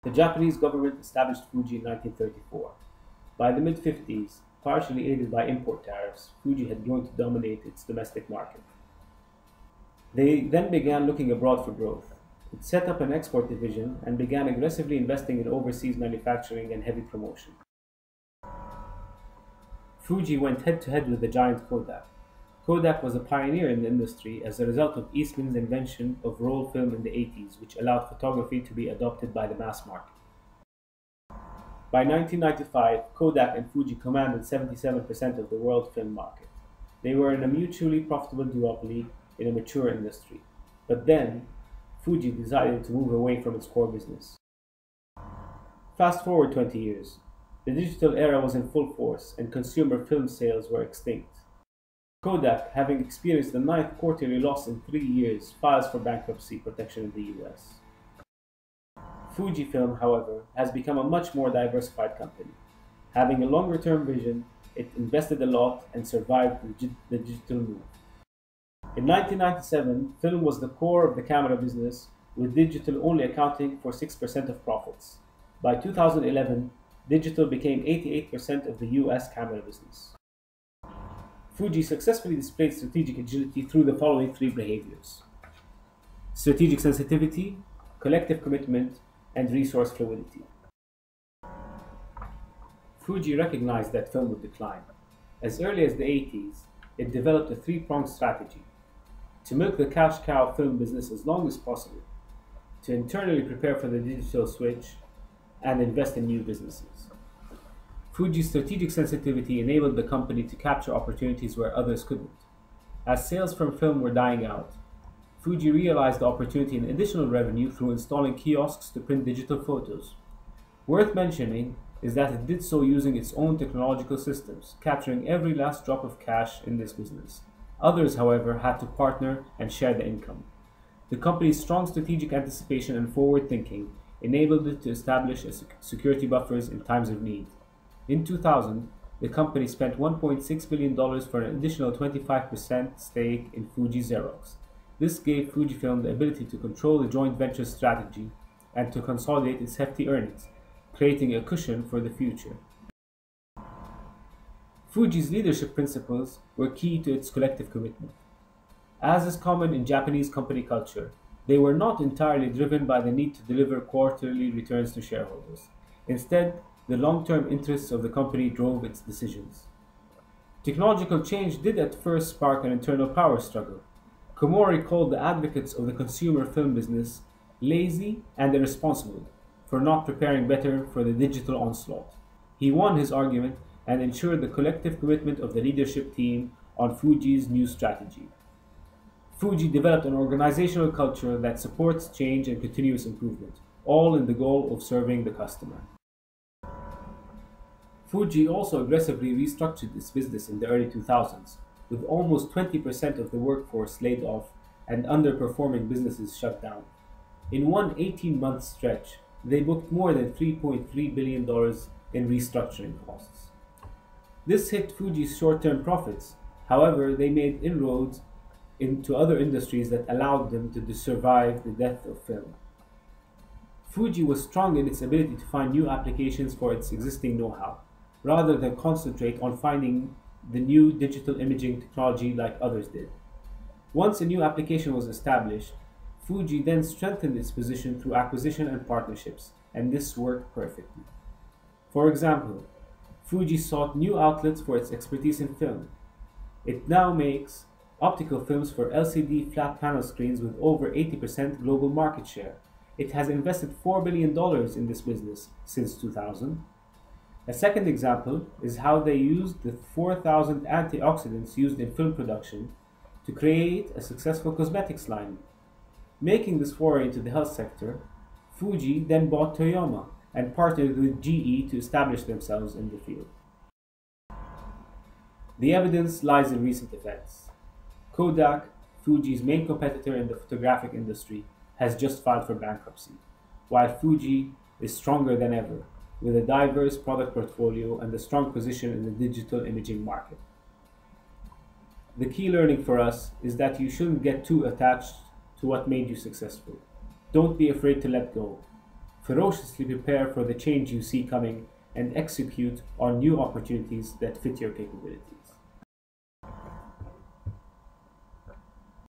The Japanese government established Fuji in 1934. By the mid-50s, partially aided by import tariffs, Fuji had grown to dominate its domestic market. They then began looking abroad for growth. It set up an export division and began aggressively investing in overseas manufacturing and heavy promotion. Fuji went head-to-head with the giant Kodak. Kodak was a pioneer in the industry as a result of Eastman's invention of roll film in the 80s, which allowed photography to be adopted by the mass market. By 1995, Kodak and Fuji commanded 77% of the world film market. They were in a mutually profitable duopoly in a mature industry. But then, Fuji decided to move away from its core business. Fast forward 20 years. The digital era was in full force and consumer film sales were extinct. Kodak, having experienced the ninth quarterly loss in 3 years, files for bankruptcy protection in the US. FujiFilm, however, has become a much more diversified company. Having a longer-term vision, it invested a lot and survived the digital move. In 1997, film was the core of the camera business, with digital only accounting for 6% of profits. By 2011, digital became 88% of the US camera business. Fuji successfully displayed strategic agility through the following three behaviors: strategic sensitivity, collective commitment, and resource fluidity. Fuji recognized that film would decline. As early as the 80s, it developed a three-pronged strategy: to milk the cash cow film business as long as possible, to internally prepare for the digital switch, and invest in new businesses. Fuji's strategic sensitivity enabled the company to capture opportunities where others couldn't. As sales from film were dying out, Fuji realized the opportunity in additional revenue through installing kiosks to print digital photos. Worth mentioning is that it did so using its own technological systems, capturing every last drop of cash in this business. Others, however, had to partner and share the income. The company's strong strategic anticipation and forward thinking enabled it to establish security buffers in times of need. In 2000, the company spent $1.6 billion for an additional 25% stake in Fuji Xerox. This gave Fujifilm the ability to control the joint venture strategy and to consolidate its hefty earnings, creating a cushion for the future. Fuji's leadership principles were key to its collective commitment. As is common in Japanese company culture, they were not entirely driven by the need to deliver quarterly returns to shareholders. Instead, the long-term interests of the company drove its decisions. Technological change did at first spark an internal power struggle. Komori called the advocates of the consumer film business lazy and irresponsible for not preparing better for the digital onslaught. He won his argument and ensured the collective commitment of the leadership team on Fuji's new strategy. Fuji developed an organizational culture that supports change and continuous improvement, all in the goal of serving the customer. Fuji also aggressively restructured its business in the early 2000s, with almost 20% of the workforce laid off and underperforming businesses shut down. In one 18-month stretch, they booked more than $3.3 billion in restructuring costs. This hit Fuji's short-term profits. However, they made inroads into other industries that allowed them to survive the death of film. Fuji was strong in its ability to find new applications for its existing know-how, rather than concentrate on finding the new digital imaging technology like others did. Once a new application was established, Fuji then strengthened its position through acquisition and partnerships, and this worked perfectly. For example, Fuji sought new outlets for its expertise in film. It now makes optical films for LCD flat panel screens with over 80% global market share. It has invested $4 billion in this business since 2000. A second example is how they used the 4,000 antioxidants used in film production to create a successful cosmetics line. Making this foray into the health sector, Fuji then bought Toyoma and partnered with GE to establish themselves in the field. The evidence lies in recent events. Kodak, Fuji's main competitor in the photographic industry, has just filed for bankruptcy, while Fuji is stronger than ever, with a diverse product portfolio and a strong position in the digital imaging market. The key learning for us is that you shouldn't get too attached to what made you successful. Don't be afraid to let go. ferociously prepare for the change you see coming, and execute on new opportunities that fit your capabilities.